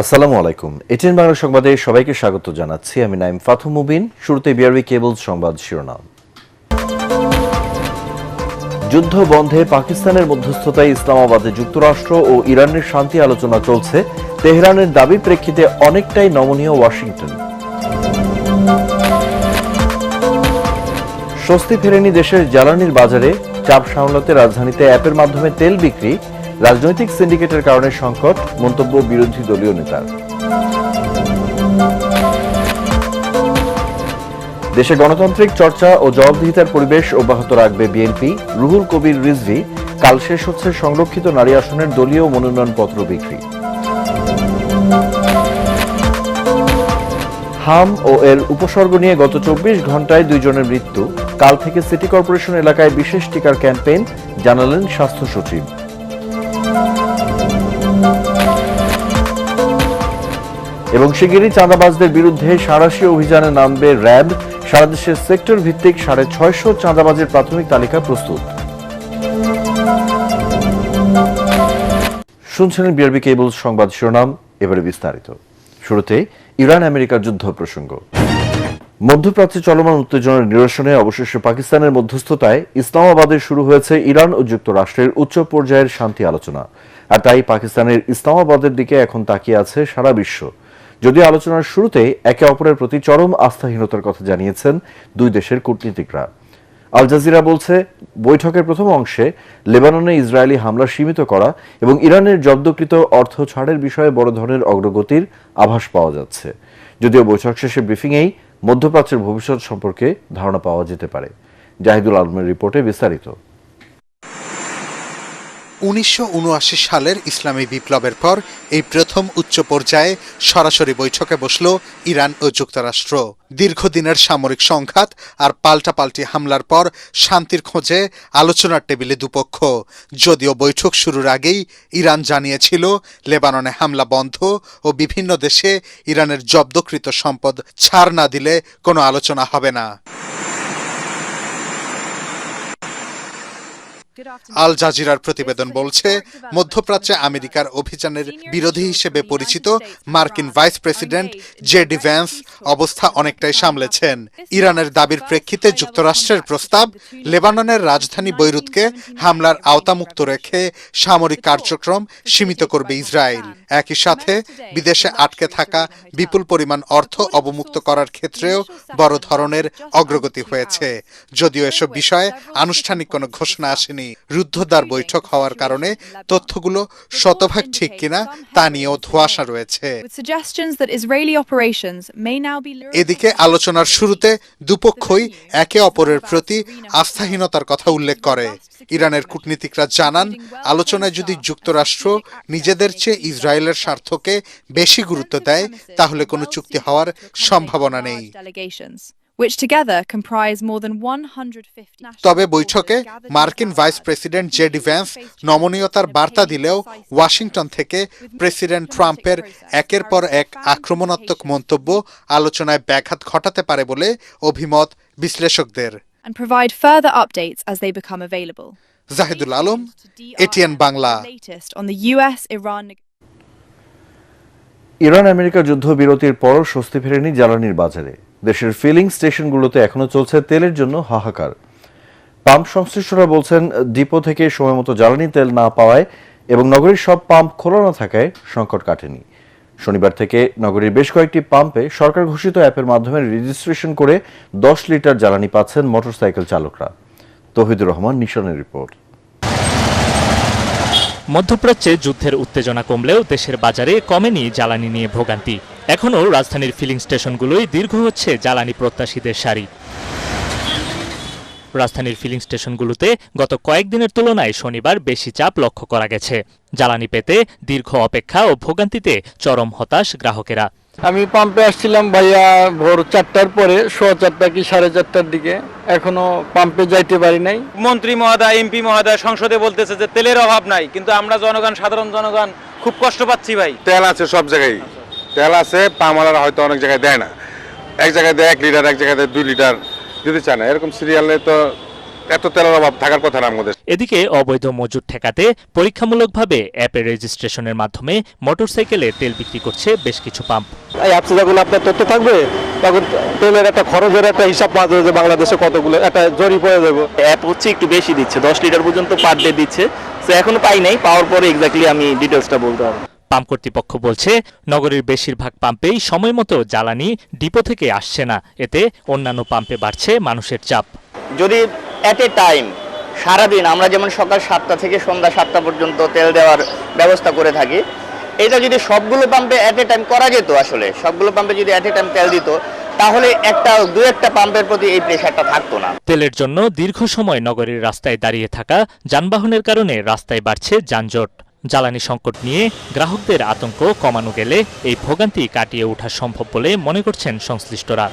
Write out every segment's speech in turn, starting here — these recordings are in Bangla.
আসসালামু আলাইকুম। এটিএন বাংলা সংবাদে সবাইকে স্বাগত জানাচ্ছি। আমি নাইম ফাথু মুবিন। শুরুতে বিআরবি কেবলস সংবাদ শিরোনাম। যুদ্ধ বন্ধে পাকিস্তানের মধ্যস্থতায় ইসলামাবাদে যুক্তরাষ্ট্র ও ইরানের শান্তি আলোচনা চলছে। তেহরানের দাবির প্রেক্ষিতে অনেকটাই নমনীয় ওয়াশিংটন। স্বস্তি ফেরেনি দেশের জ্বালানির বাজারে। চাপ সামলাতে রাজধানীতে অ্যাপের মাধ্যমে তেল বিক্রি। রাজনৈতিক সিন্ডিকেটের কারণে সংকট, মন্তব্য বিরোধী দলীয় নেতার। দেশে গণতান্ত্রিক চর্চা ও জবাবদিহিতার পরিবেশ অব্যাহত রাখবে বিএনপি। রুহুল কবির রিজভী। কাল শেষ হচ্ছে সংরক্ষিত নারী আসনের দলীয় মনোনয়নপত্র বিক্রি। হাম ও এর উপসর্গ নিয়ে গত 24 ঘন্টায় 2 জনের মৃত্যু। কাল থেকে সিটি কর্পোরেশন এলাকায় বিশেষ টিকার ক্যাম্পেইন, জানালেন স্বাস্থ্য সচিব। এবং শিগগিরই চাঁদাবাজদের বিরুদ্ধে সাঁড়াশি অভিযানে নামবে র্যাব। সারা দেশে সেক্টর ভিত্তিক 650 চাঁদাবাজের প্রাথমিক তালিকা প্রস্তুত। শুনছিলেন বিআরবি কেবলস সংবাদ শিরোনাম, এবারে বিস্তারিত। শুরুতে ইরান আমেরিকার যুদ্ধ প্রসঙ্গ। মধ্যপ্রাচ্যে চলমান উত্তেজনার নিরসনে অবশেষে পাকিস্তানের মধ্যস্থতায় ইসলামাবাদে শুরু হয়েছে ইরান ও যুক্তরাষ্ট্রের উচ্চ পর্যায়ের শান্তি আলোচনা। আর তাই পাকিস্তানের ইসলামাবাদের দিকে এখন তাকিয়ে আছে সারা বিশ্ব। যদিও আলোচনার শুরুতে একে অপরের প্রতি চরম আস্থাহীনতার কথা জানিয়েছেন দুই দেশের কূটনীতিকরা। আল জাজিরা বলছে, বৈঠকের প্রথম অংশে লেবাননে ইসরায়েলি হামলা সীমিত করা এবং ইরানের জব্দকৃত অর্থ ছাড়ের বিষয়ে বড় ধরনের অগ্রগতির আভাস পাওয়া যাচ্ছে। যদিও বৈঠক শেষে ব্রিফিংয়েই মধ্যপ্রাচ্যের ভবিষ্যৎ সম্পর্কে ধারণা পাওয়া যেতে পারে। জাহিদুল আলমের রিপোর্টে বিস্তারিত। 1979 সালের ইসলামী বিপ্লবের পর এই প্রথম উচ্চ পর্যায়ে সরাসরি বৈঠকে বসল ইরান ও যুক্তরাষ্ট্র। দীর্ঘদিনের সামরিক সংঘাত আর পাল্টাপাল্টি হামলার পর শান্তির খোঁজে আলোচনার টেবিলে দুপক্ষ। যদিও বৈঠক শুরুর আগেই ইরান জানিয়েছিল লেবাননে হামলা বন্ধ ও বিভিন্ন দেশে ইরানের জব্দকৃত সম্পদ ছাড় না দিলে কোনো আলোচনা হবে না। আল জাজিরার প্রতিবেদন বলছে, মধ্যপ্রাচ্যে আমেরিকার অভিযানের বিরোধী হিসেবে পরিচিত মার্কিন ভাইস প্রেসিডেন্ট জেডি ভ্যান্স অবস্থা অনেকটাই সামলেছেন। ইরানের দাবির প্রেক্ষিতে যুক্তরাষ্ট্রের প্রস্তাব, লেবাননের রাজধানী বৈরুতকে হামলার আওতামুক্ত রেখে সামরিক কার্যক্রম সীমিত করবে ইসরায়েল। একই সাথে বিদেশে আটকে থাকা বিপুল পরিমাণ অর্থ অবমুক্ত করার ক্ষেত্রেও বড় ধরনের অগ্রগতি হয়েছে। যদিও এসব বিষয়ে আনুষ্ঠানিক কোনো ঘোষণা আসেনি। রুদ্ধদ্বার বৈঠক হওয়ার কারণে তথ্যগুলো শতভাগ ঠিক কিনা তা নিয়েও ধোঁয়াশা রয়েছে। এদিকে আলোচনার শুরুতে দুপক্ষই একে অপরের প্রতি আস্থাহীনতার কথা উল্লেখ করে। ইরানের কূটনীতিকরা জানান, আলোচনায় যদি যুক্তরাষ্ট্র নিজেদের চেয়ে ইসরায়েলের স্বার্থকে বেশি গুরুত্ব দেয়, তাহলে কোনো চুক্তি হওয়ার সম্ভাবনা নেই। তবে বৈঠকে মার্কিন ভাইস প্রেসিডেন্ট জেডি ভ্যান্স নমনীয়তার বার্তা দিলেও ওয়াশিংটন থেকে প্রেসিডেন্ট ট্রাম্পের একের পর এক আক্রমণাত্মক মন্তব্য আলোচনায় ব্যাঘাত ঘটাতে পারে বলে অভিমত বিশ্লেষকদের। Zahidul Alam, ATN Bangla. Iran America যুদ্ধবিরতির পর স্বস্তি ফেরেনি জ্বালানির বাজারে। দেশের ফিলিং স্টেশনগুলোতে এখনো চলছে তেলের জন্য হাহাকার। পাম্প সংশ্লিষ্টরা বলছেন, ডিপো থেকে সময়মতো জ্বালানি তেল না পাওয়ায় এবং নগরীর সব পাম্প খোলা না থাকায় সংকট কাটেনি। শনিবার থেকে নগরীর বেশ কয়েকটি পাম্পে সরকার ঘোষিত অ্যাপের মাধ্যমে রেজিস্ট্রেশন করে 10 লিটার জ্বালানি পাচ্ছেন মোটরসাইকেল চালকরা। তৌহিদুর রহমান, নিশানের রিপোর্ট। মধ্যপ্রাচ্যে যুদ্ধের উত্তেজনা কমলেও দেশের বাজারে কমেনি জ্বালানি নিয়ে ভোগান্তি। এখনও রাজধানীর ফিলিং স্টেশনগুলোই দীর্ঘ হচ্ছে জ্বালানি প্রত্যাশীদের সারি। রাজধানীর ফিলিং স্টেশনগুলোতে গত কয়েকদিনের তুলনায় শনিবার বেশি চাপ লক্ষ্য করা গেছে। জ্বালানি পেতে দীর্ঘ অপেক্ষা ও ভোগান্তিতে চরম হতাশ গ্রাহকেরা। আমি পাম্পে আসছিলাম ভাইয়া ভোর 4টার পরে, 4:15 কি 4:30টার দিকে, এখনো পাম্পে যাইতে পারি নাই। মন্ত্রী মহোদয়, এমপি মহোদয় সংসদে বলতেছে যে তেলের অভাব নাই, কিন্তু আমরা জনগণ, সাধারণ জনগণ খুব কষ্ট পাচ্ছি ভাই। তেল আছে সব জায়গায়, তেল আছে, পামালারা হয়তো অনেক জায়গায় দেয় না। এক জায়গায় দেয় 1 লিটার, এক জায়গায় দেয় 2 লিটার, দিতে চায় না। এরকম সিরিয়ালে তো এত তেলের অভাব থাকার কথা না আমাদের। এদিকে অবৈধ মজুত ঠেকাতে পরীক্ষামূলকভাবে অ্যাপে রেজিস্ট্রেশনের মাধ্যমে মোটরসাইকেলে তেল বিক্রি করছে বেশ কিছু পাম্প। এই অ্যাপসে যখন আপনার তথ্য থাকবে তখন তেলের একটা খরচের একটা হিসাব পাওয়া যাবে যে বাংলাদেশে কতগুলো একটা জরিপ হয়ে যাবে। অ্যাপ হচ্ছে একটু বেশি দিচ্ছে, 10 লিটার পর্যন্ত পার ডে দিচ্ছে। তো এখনো পাই নাই, পাওয়ার পরে এক্স্যাক্টলি আমি ডিটেলসটা বলতে পারবো। পাম্প কর্তৃপক্ষ বলছে নগরীর বেশিরভাগ পাম্পেই সময় মতো জ্বালানি ডিপো থেকে আসছে না, এতে অন্যান্য পাম্পে বাড়ছে মানুষের চাপ। যদি অ্যাট এ টাইম সারাদিন আমরা যেমন সকাল 7টা থেকে সন্ধ্যা 7টা পর্যন্ত তেল দেওয়ার ব্যবস্থা করে থাকি, এটা যদি সবগুলো পাম্পে অ্যাট এ টাইম করা যেত, আসলে সবগুলো পাম্পে যদি অ্যাট এ টাইম তেল দিত, তাহলে দু একটা পাম্পের প্রতি এই প্রেশারটা থাকতো না। তেলের জন্য দীর্ঘ সময় নগরীর রাস্তায় দাঁড়িয়ে থাকা যানবাহনের কারণে রাস্তায় বাড়ছে যানজট। জ্বালানি সংকট নিয়ে গ্রাহকদের আতঙ্ক কমানো গেলে এই ভোগান্তি কাটিয়ে ওঠা সম্ভব বলে মনে করছেন সংশ্লিষ্টরা।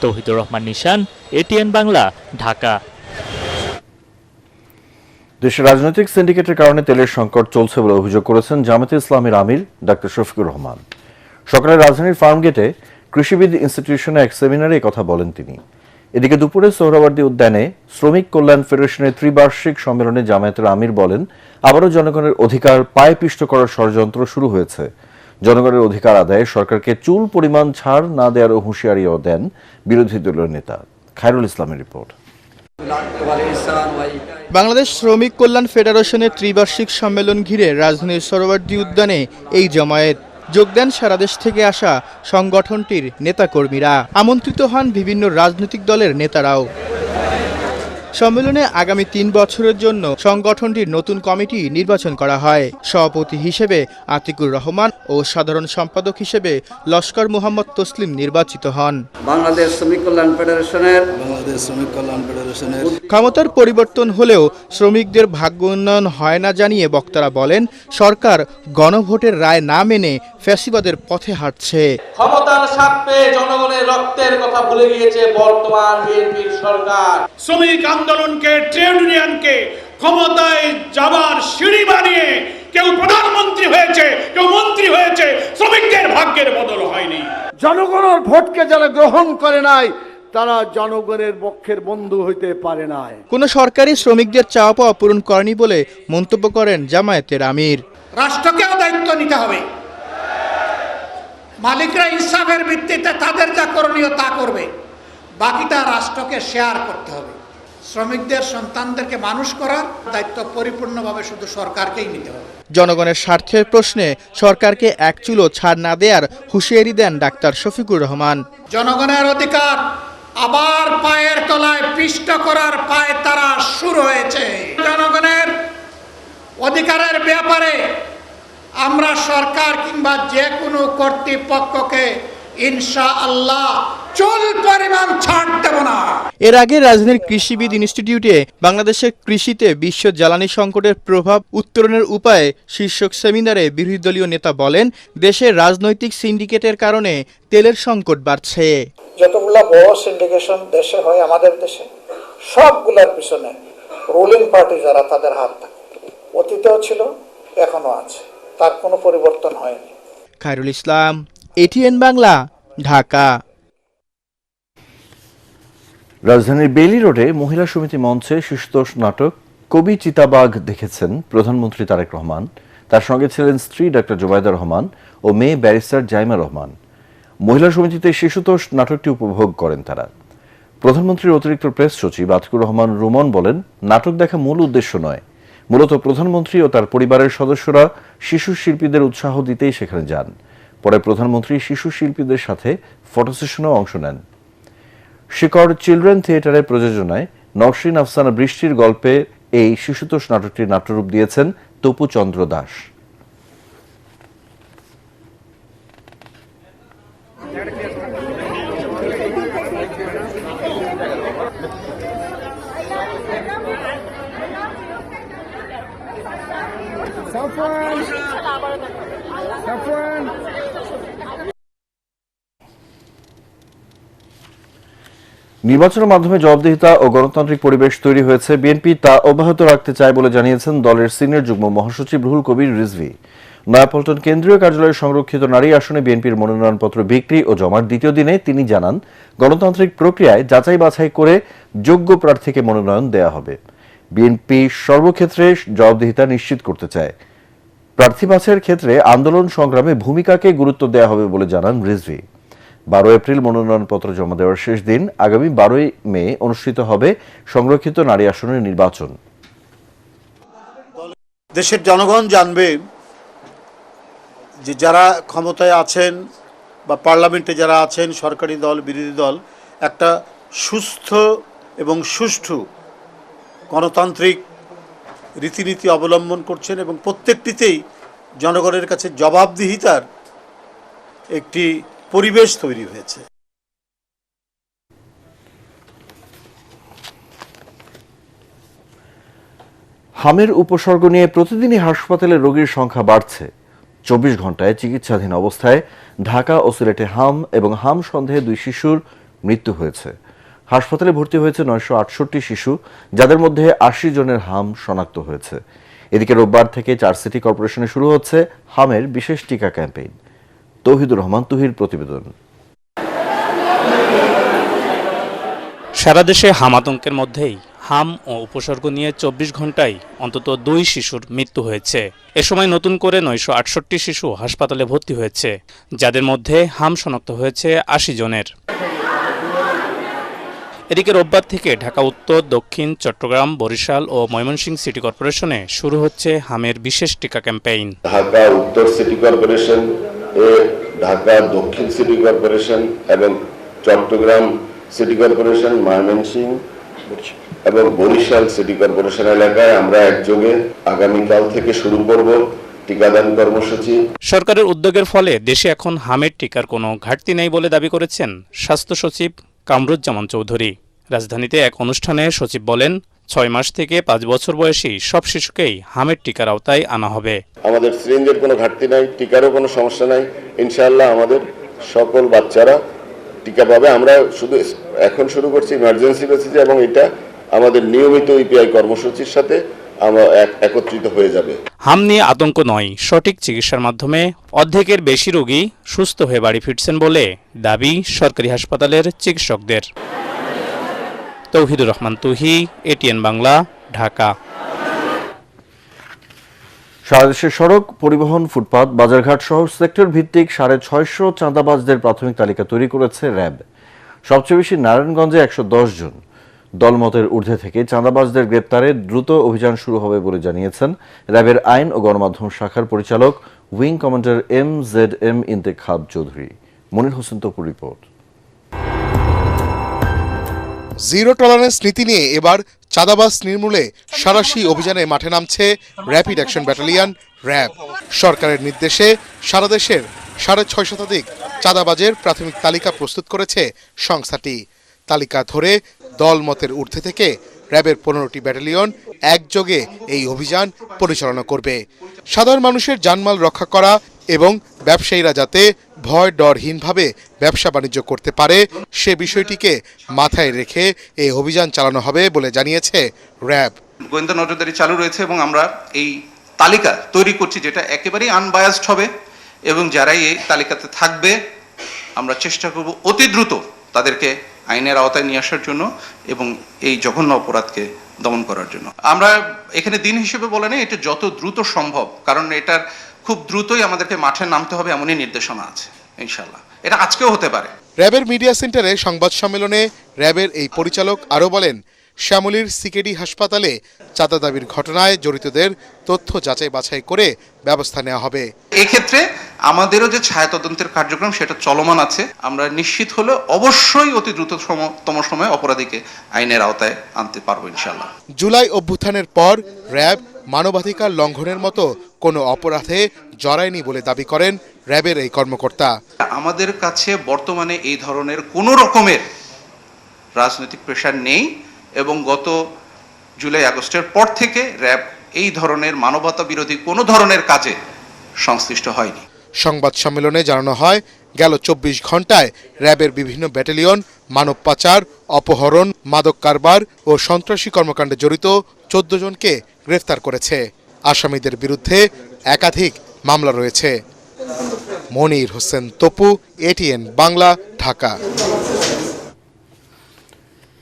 তৌহিদুর রহমান নিশান, এটিএন বাংলা, ঢাকা। দেশের রাজনৈতিক সিন্ডিকেটের কারণে তেলের সংকট চলছে বলে অভিযোগ করেছেন জামায়াতে ইসলামীর আমির ডাক্তার শফিকুর রহমান। সকালে রাজধানীর ফার্মগেটে কৃষিবিদ ইনস্টিটিউশনে এক সেমিনারে কথা বলেন তিনি। এদিকে দুপুরে সোহরাওয়ার্দী উদ্যানে শ্রমিক কল্যাণ ফেডারেশনের ত্রিবার্ষিক সম্মেলনে জামায়াতের আমির বলেন, আবারও জনগণের অধিকার পায়ে পিষ্ট করার ষড়যন্ত্র শুরু হয়েছে। জনগণের অধিকার আদায়ে সরকারকে চুল পরিমাণ ছাড় না দেওয়ার হুঁশিয়ারিও দেন বিরোধী দলীয় নেতা। খায়রুল ইসলামের রিপোর্ট। বাংলাদেশ শ্রমিক কল্যাণ ফেডারেশনের ত্রিবার্ষিক সম্মেলন ঘিরে রাজধানীর সোহরাওয়ার্দী উদ্যানে এই জমায়েত। যোগ দেন সারা দেশ থেকে আসা সংগঠনটির নেতাকর্মীরা, আমন্ত্রিত হন বিভিন্ন রাজনৈতিক দলের নেতারাও। সম্মেলনে আগামী 3 বছরের জন্য সংগঠনটির নতুন কমিটি নির্বাচন করা হয়। সভাপতি হিসেবে আতিকুর রহমান ও সাধারণ সম্পাদক হিসেবে লস্কর মোহাম্মদ তসলিম নির্বাচিত হন। বাংলাদেশ শ্রমিক কল্যাণ ফেডারেশনের ক্ষমতার পরিবর্তন হলেও শ্রমিকদের ভাগ্য উন্নয়ন হয় না জানিয়ে বক্তারা বলেন, সরকার গণভোটের রায় না মেনে ফ্যাসিবাদের পথে হাঁটছে। ক্ষমতার স্বার্থে জনগণের রক্তের কথা ভুলে গিয়েছে বর্তমান বিএনপির সরকার। শ্রমিক আন্দোলনকে, ট্রেড ইউনিয়নকে ক্ষমতায় যাবার সিঁড়ি বানিয়ে কেউ প্রধানমন্ত্রী হয়েছে, কেউ মন্ত্রী হয়েছে, শ্রমিকদের ভাগ্যের বদল হয়নি। জনগণের ভোটকে যারা গ্রহণ করে নাই তারা জনগণের পক্ষের বন্ধু হইতে পারে নাই। কোন সরকারি শ্রমিকদের চাওয়া পাওয়া পূরণ করেনি বলে মন্তব্য করেন জামায়াতের আমির। রাষ্ট্রকেও দায়িত্ব নিতে হবে। মালিকরা ইনসাফের ভিত্তিতে তাদের যা করণীয় তা করবে, বাকিটা রাষ্ট্রকে শেয়ার করতে হবে। শ্রমিকদের সন্তানদেরকে মানুষ করার দায়িত্ব পরিপূর্ণভাবে শুধু সরকারকেই নিতে হবে। জনগণের স্বার্থের প্রশ্নে সরকারকে এক চুলও ছাড় না দেওয়ার হুঁশিয়ারি দেন ডাক্তার শফিকুর রহমান। জনগণের অধিকার আবার পায়ের তলায় পিষ্ট করার পায়ে তারা শুরু হয়েছে। জনগণের অধিকারের ব্যাপারে আমরা সরকার কিংবা যে কোনো কর্তৃপক্ষকে ইনশাআল্লাহ চুল পরিমাণ ছাড় দেব না। এর আগে রাজধানীর কৃষিবিদ ইনস্টিটিউটে বাংলাদেশের কৃষিতে বিশ্ব জ্বালানি সংকটের প্রভাব উত্তরণের উপায়ে শীর্ষক সেমিনারে বিরোধী দলীয় নেতা বলেন, দেশের রাজনৈতিক সিন্ডিকেটের কারণে তেলের সংকট বাড়ছে। যতগুলা বড় সিন্ডিকেশন দেশে হয় আমাদের দেশে, সবগুলোর পিছনে রুলিং পার্টি যারা, তাদের হাত থাকে। অতীতেও ছিল, এখনো আছে, তার কোনো পরিবর্তন হয়নি। খায়রুল ইসলাম, এটিএন বাংলা, ঢাকা। রাজধানীর বেইলি রোডে মহিলা সমিতি মঞ্চে শিশুতোষ নাটক কবি চিতাবাঘ দেখেছেন প্রধানমন্ত্রী তারেক রহমান। তার সঙ্গে ছিলেন স্ত্রী ডাক্তার জুবাইদা রহমান ও মেয়ে ব্যারিস্টার জাইমা রহমান। মহিলা সমিতিতে শিশুতোষ নাটকটি উপভোগ করেন তারা। প্রধানমন্ত্রীর অতিরিক্ত প্রেস সচিব আতিকুর রহমান রুমন বলেন, নাটক দেখা মূল উদ্দেশ্য নয়, মূলত প্রধানমন্ত্রী ও তার পরিবারের সদস্যরা শিশু শিল্পীদের উৎসাহ দিতেই সেখানে যান। পরে প্রধানমন্ত্রী শিশু শিল্পীদের সাথে ফটো সেশনেও অংশ নেন। শিকড় চিলড্রেন থিয়েটারের প্রযোজনায় নওশিন আফসানা বৃষ্টির গল্পে এই শিশুতোষ নাটকটির নাট্যরূপ দিয়েছেন তপু চন্দ্র দাস। নির্বাচনের মাধ্যমে জবাবদিহিতা ও গণতান্ত্রিক পরিবেশ তৈরি হয়েছে, বিএনপি তা অব্যাহত রাখতে চায় বলে জানিয়েছেন দলের সিনিয়র যুগ্ম মহাসচিব রুহুল কবির রিজভী। নয়াপল্টন কেন্দ্রীয় কার্যালয়ের সংরক্ষিত নারী আসনে বিএনপির মনোনয়নপত্র বিক্রি ও জমার দ্বিতীয় দিনে তিনি জানান, গণতান্ত্রিক প্রক্রিয়ায় যাচাই বাছাই করে যোগ্য প্রার্থীকে মনোনয়ন দেয়া হবে। বিএনপি সর্বক্ষেত্রে জবাবদিহিতা নিশ্চিত করতে চায়। প্রার্থী বাছাইয়ের ক্ষেত্রে আন্দোলন সংগ্রামে ভূমিকাকে গুরুত্ব দেওয়া হবে বলে জানান রিজভী। 12 এপ্রিল মনোনয়নপত্র জমা দেওয়ার শেষ দিন। আগামী 12 মে অনুষ্ঠিত হবে সংরক্ষিত নারী আসনের নির্বাচন। দেশের জনগণ জানবে যে যারা ক্ষমতায় আছেন বা পার্লামেন্টে যারা আছেন, সরকারি দল বিরোধী দল, একটা সুস্থ এবং সুষ্ঠু গণতান্ত্রিক রীতিনীতি অবলম্বন করছেন এবং প্রত্যেকটিতেই জনগণের কাছে জবাবদিহিতার একটি পরিবেশ তৈরি হয়েছে। হামের উপসর্গ নিয়ে প্রতিদিনই হাসপাতালে রোগীর সংখ্যা বাড়ছে। 24 ঘন্টায় চিকিৎসাধীন অবস্থায় ঢাকা ও সিলেটে হাম এবং হাম সন্দেহে 2 শিশুর মৃত্যু হয়েছে। হাসপাতালে ভর্তি হয়েছে 968 শিশু, যাদের মধ্যে 80 জনের হাম শনাক্ত হয়েছে। এদিকে রোববার থেকে 4 সিটি কর্পোরেশনে শুরু হচ্ছে হামের বিশেষ টিকা ক্যাম্পেইন। তৌহিদুর রহমান তুহির প্রতিবেদন। সারা দেশে হাম আতঙ্কের মধ্যেই হাম ও উপসর্গ নিয়ে 24 ঘন্টায় অন্তত 2 শিশুর মৃত্যু হয়েছে। এ সময় নতুন করে 968 শিশু হাসপাতালে ভর্তি হয়েছে, যাদের মধ্যে হাম শনাক্ত হয়েছে 80 জনের। এদিকে রোববার থেকে ঢাকা উত্তর, দক্ষিণ, চট্টগ্রাম, বরিশাল ও ময়মনসিংহ সিটি কর্পোরেশনে শুরু হচ্ছে হামের বিশেষ টিকা ক্যাম্পেইন। ঢাকা উত্তর সিটি কর্পোরেশন, ঢাকা দক্ষিণ সিটি কর্পোরেশন এবং চট্টগ্রাম সিটি কর্পোরেশন, ময়মনসিংহ এবং বরিশাল সিটি কর্পোরেশন এলাকায় আমরা একযোগে আগামীকাল থেকে শুরু করব টিকাদান কর্মসূচি। সরকারের উদ্যোগের ফলে দেশে এখন হামের টিকার কোনো ঘাটতি নেই বলে দাবি করেছেন স্বাস্থ্য সচিব কামরুজ্জামান চৌধুরী। রাজধানীতে এক অনুষ্ঠানে সচিব বলেন, 6 মাস থেকে 5 বছর বয়সী সব শিশুকেই হামের টিকার আওতায় আনা হবে। আমাদের সিরিঞ্জের কোনো ঘাটতি নাই, টিকারও কোনো সমস্যা নাই। ইনশাআল্লাহ আমাদের সকল বাচ্চারা টিকা পাবে। আমরা শুধু এখন শুরু করছি ইমার্জেন্সি বেসিসে এবং এটা আমাদের নিয়মিত ইপিআই কর্মসূচির সাথে আমরা একত্রিত হয়ে যাবে। হাম নিয়ে আতঙ্ক নয়, সঠিক চিকিৎসার মাধ্যমে অর্ধেকের বেশি রোগী সুস্থ হয়ে বাড়ি ফিরছেন বলে দাবি সরকারি হাসপাতালের চিকিৎসকদের। তৌহিদুর রহমান তুহি, এটিএন বাংলা, ঢাকা। সারা দেশে সড়ক, পরিবহন, ফুটপাত, বাজারঘাট সহ সেক্টর ভিত্তিক 650 চাঁদাবাজদের প্রাথমিক তালিকা তৈরি করেছে র্যাব। সবচেয়ে বেশি নারায়ণগঞ্জে 110 জন। দলমতের ঊর্ধ্বে থেকে চাঁদাবাজদের গ্রেপ্তারে দ্রুত অভিযান শুরু হবে বলে জানিয়েছেন র্যাবের আইন ও গণমাধ্যম শাখার পরিচালক wing commander MZM Intekhab Chowdhury. Monir Hossain তপুর রিপোর্ট। জিরো টলারেন্স নীতি নিয়ে এবার চাঁদাবাজ নির্মূলে সাঁড়াশি অভিযানে মাঠে নামছে র্যাপিড অ্যাকশন ব্যাটালিয়ন র্যাব। সরকারের নির্দেশে সারা দেশের 650 শতাধিক চাঁদাবাজের প্রাথমিক তালিকা প্রস্তুত করেছে সংস্থাটি। তালিকা ধরে দলমতের ঊর্ধ্বে থেকে র্যাবের 15টি ব্যাটালিয়ন একযোগে এই অভিযান পরিচালনা করবে। সাধারণ মানুষের জানমাল রক্ষা করা এবং ব্যবসায়ীরা যাতে ভয় ডরহীনভাবে ব্যবসা বাণিজ্য করতে পারে সে বিষয়টিকে মাথায় রেখে এই অভিযান চালানো হবে বলে জানিয়েছে র্যাব। গোয়েন্দা নজরদারি চালু রয়েছে এবং আমরা এই তালিকা তৈরি করছি যেটা একেবারেই আনবায়াসড হবে এবং যারাই এই তালিকাতে থাকবে আমরা চেষ্টা করব অতি দ্রুত তাদেরকে আইনের আওতায় নিয়ে আসার জন্য এবং এই জঘন্য অপরাধকে দমন করার জন্য। আমরা এখানে দিন হিসেবে বলে নেই, এটা যত দ্রুত সম্ভব, কারণ এটার খুব দ্রুতই আমাদেরকে মাঠে নামতে হবে এমনই নির্দেশনা আছে। ইনশাআল্লাহ এটা আজকেও হতে পারে। র্যাবের মিডিয়া সেন্টারে সংবাদ সম্মেলনে র্যাবের এই পরিচালক আরও বলেন, শ্যামলীর সিকেডি হাসপাতালে চাঁদা দাবির ঘটনায় জড়িতদের তথ্য যাচাই বাছাই করে ব্যবস্থা নেওয়া হবে। এক্ষেত্রে আমাদেরও যে ছায়া তদন্তের কার্যক্রম সেটা চলমান আছে। আমরা নিশ্চিত হলে অবশ্যই অতি দ্রুততম সময়ে অপরাধীকে আইনের আওতায় আনতে পারবো ইনশাআল্লাহ। জুলাই অভ্যুত্থানের পর র্যাব মানবাধিকার লঙ্ঘনের মতো কোনো অপরাধে জড়ায়নি বলে দাবি করেন র্যাবের এই কর্মকর্তা। আমাদের কাছে বর্তমানে এই ধরনের কোনো রকমের রাজনৈতিক প্রেশার নেই এবং গত জুলাই আগস্টের পর থেকে র্যাব এই ধরনের মানবতা বিরোধী কোনো ধরনের কাজে সংশ্লিষ্ট হয়নি। সংবাদ সম্মেলনে জানানো হয়, গেল 24 ঘন্টায় র্যাবের বিভিন্ন ব্যাটালিয়ন মানব পাচার, অপহরণ, মাদক কারবার ও সন্ত্রাসী কর্মকাণ্ডে জড়িত 14 জনকে গ্রেফতার করেছে। আসামিদের বিরুদ্ধে একাধিক মামলা রয়েছে। মনির হোসেন তপু, এটিএন বাংলা, ঢাকা।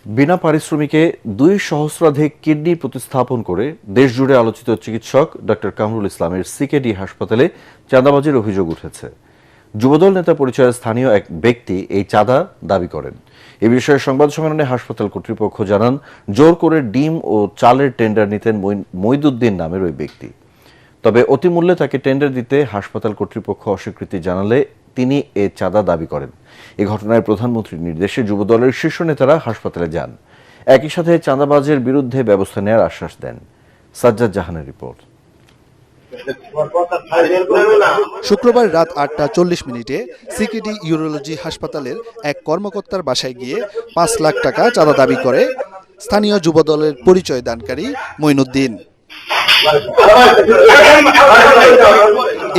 বিনা পারিশ্রমিকে 2 সহস্রাধিক কিডনি প্রতিস্থাপন করে দেশজুড়ে আলোচিত চিকিৎসক ডক্টর কামরুল ইসলামের সিকেডি হাসপাতালে চাঁদাবাজির অভিযোগ উঠেছে। যুবদল নেতা পরিচয়ের স্থানীয় এক ব্যক্তি এই চাঁদা দাবি করেন। এ বিষয়ে সংবাদ সম্মেলনে হাসপাতাল কর্তৃপক্ষ জানান, জোর করে ডিম ও চালের টেন্ডার নিতেন মইদুদ্দিন নামের ওই ব্যক্তি। তবে অতিমূল্যে তাকে টেন্ডার দিতে হাসপাতাল কর্তৃপক্ষ অস্বীকৃতি জানালে তিনি এ চাঁদা দাবি করেন। এ ঘটনায় প্রধানমন্ত্রীর নির্দেশে যুবদলের শীর্ষ নেতারা হাসপাতালে যান। একই সাথে চাঁদাবাজের বিরুদ্ধে ব্যবস্থা নেওয়ার আশ্বাস দেন। সাজ্জাদ জাহানের রিপোর্ট। শুক্রবার রাত 8:40 সিকেডি ইউরোলজি হাসপাতালের এক কর্মকর্তার বাসায় গিয়ে 5 লাখ টাকা চাঁদা দাবি করে স্থানীয় যুবদলের পরিচয় দানকারী মঈনুদ্দিন।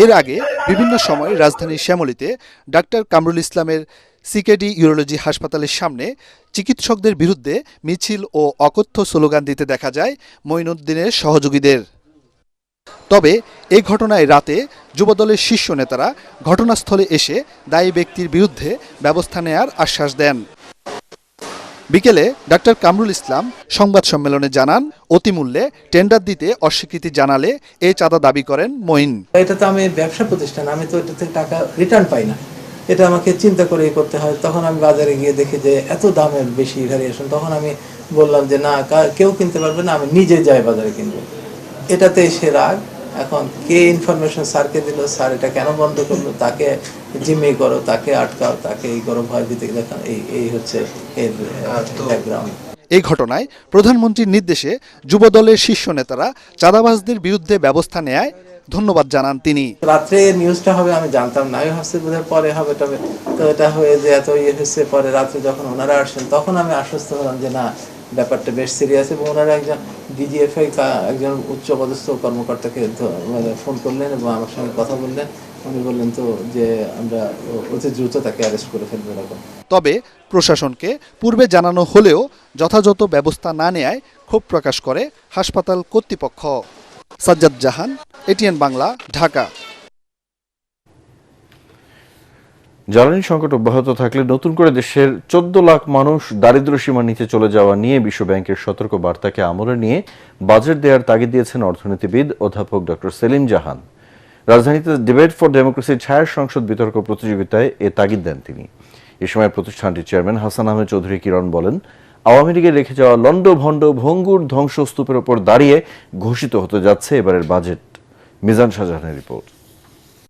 এর আগে বিভিন্ন সময় রাজধানীর শ্যামলীতে ডাক্তার কামরুল ইসলামের সিকেডি ইউরোলজি হাসপাতালের সামনে চিকিৎসকদের বিরুদ্ধে মিছিল ও অকথ্য স্লোগান দিতে দেখা যায় মঈনুদ্দিনের সহযোগীদের। তবে এই ঘটনায় রাতে যুবদলের শীর্ষ নেতারা ঘটনাস্থলে এসে দায়ী ব্যক্তির বিরুদ্ধে ব্যবস্থা নেয়ার আশ্বাস দেন। বিকেলে ডাক্তার কামরুল ইসলাম সংবাদ সম্মেলনে জানান, অতিমূল্যে টেন্ডার দিতে অস্বীকৃতি জানালে এই চাঁদা দাবি করেন মঈন। এটা তো আমি ব্যবসা প্রতিষ্ঠান, আমি তো এটা থেকে টাকা রিটার্ন পাই না, এটা আমাকে চিন্তা করে করতে হয়। তখন আমি বাজারে গিয়ে দেখি যে এত দামের বেশি ভ্যারিয়েশন, তখন আমি বললাম যে না, কেউ কিনতে পারবে না, আমি নিজে যাই বাজারে কিনবো। এটাতে সে রাগ। এখন কে ইনফরমেশন স্যারকে দিল, স্যার এটা কেন বন্ধ করলো, তাকে জিম্মি করো, তাকে আটকাও, তাকে এই করো, ভয় দিতে দেখান, এই হচ্ছে এর ব্যাকগ্রাউন্ড। এই ঘটনায় প্রধানমন্ত্রীর নির্দেশে যুবদলের শীর্ষ নেতারা চাঁদাবাজদের বিরুদ্ধে ব্যবস্থা নেয় ধন্যবাদ জানান তিনি। রাত্রে নিউজটা হবে আমি জানতাম না, আমি ভাবছি বোধহয় পরে হবে, তবে তো এটা হয়ে যে এত হয়েছে। পরে রাত্রে যখন ওনারা আসছেন তখন আমি আশ্বস্ত হলাম যে না, ব্যাপারটা বেশ সিরিয়াস। এবং ওনারা একজন ডিজিএফআই একজন উচ্চপদস্থ কর্মকর্তাকে ফোন করলেন এবং আমার সঙ্গে কথা বললেন। উনি বললেন তো যে আমরা অতি দ্রুত তাকে অ্যারেস্ট করে ফেলবো এরকম। তবে প্রশাসনকে পূর্বে জানানো হলেও যথাযথ ব্যবস্থা না নেয়ায় ক্ষোভ প্রকাশ করে হাসপাতাল কর্তৃপক্ষ। সাজ্জাদ জাহান, এটিএন বাংলা, ঢাকা। জ্বালানি সংকট অব্যাহত থাকলে নতুন করে দেশের 14 লাখ মানুষ দারিদ্র্য সীমার নিচে চলে যাওয়া নিয়ে বিশ্বব্যাংকের সতর্ক বার্তাকে আমলে নিয়ে বাজেট দেওয়ার তাগিদ দিয়েছেন অর্থনীতিবিদ অধ্যাপক ডক্টর সেলিম জাহান। রাজধানীতে ডিবেট ফর ডেমোক্রেসির ছায়ার সংসদ বিতর্ক প্রতিযোগিতায় এ তাগিদ দেন তিনি। এ সময় প্রতিষ্ঠানটির চেয়ারম্যান হাসান আহমেদ চৌধুরী কিরণ বলেন, আওয়ামী লীগের রেখে যাওয়া লন্ডভন্ড ভঙ্গুর ধ্বংসস্তূপের ওপর দাঁড়িয়ে ঘোষিত হতে যাচ্ছে এবারের বাজেট। মিজান শাহজাহানের রিপোর্ট।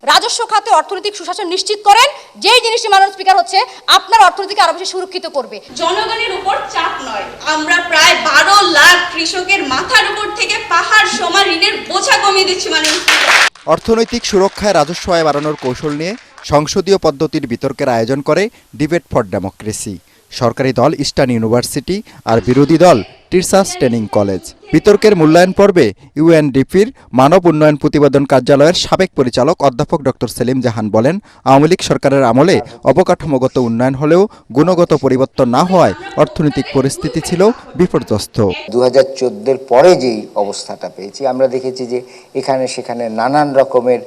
রাজস্ব খাতে অর্থনৈতিক সুশাসন নিশ্চিত করেন, যেই জিনিসটি মাননীয় স্পিকার হচ্ছে আপনার অর্থনীতিকে আরো বেশি সুরক্ষিত করবে। জনগণের উপর চাপ নয়, আমরা প্রায় 12 লাখ কৃষকের মাথার উপর থেকে পাহাড় সমান ঋণের বোঝা কমিয়ে দিচ্ছি মাননীয় স্পিকার। অর্থনৈতিক সুরক্ষায় রাজস্ব আয় বাড়ানোর কৌশল নিয়ে সংসদীয় পদ্ধতির বিতর্কের আয়োজন করে ডিবেট ফর ডেমোক্রেসি। সরকারি দল ইস্টার্ন ইউনিভার্সিটি আর বিরোধী দল টিচার্স ট্রেনিং কলেজ। বিতর্কের মূল্যায়ন পর্বে ইউএনডিপির মানব উন্নয়ন প্রতিবেদন কার্যালয়ের সাবেক পরিচালক অধ্যাপক ডক্টর সেলিম জাহান বলেন, আওয়ামী লীগ সরকারের আমলে অবকাঠামোগত উন্নয়ন হলেও গুণগত পরিবর্তন না হওয়ায় অর্থনৈতিক পরিস্থিতি ছিল বিপর্যস্ত। 2014-এর পরে যেই অবস্থাটা পেয়েছি, আমরা দেখেছি যে এখানে সেখানে নানান রকমের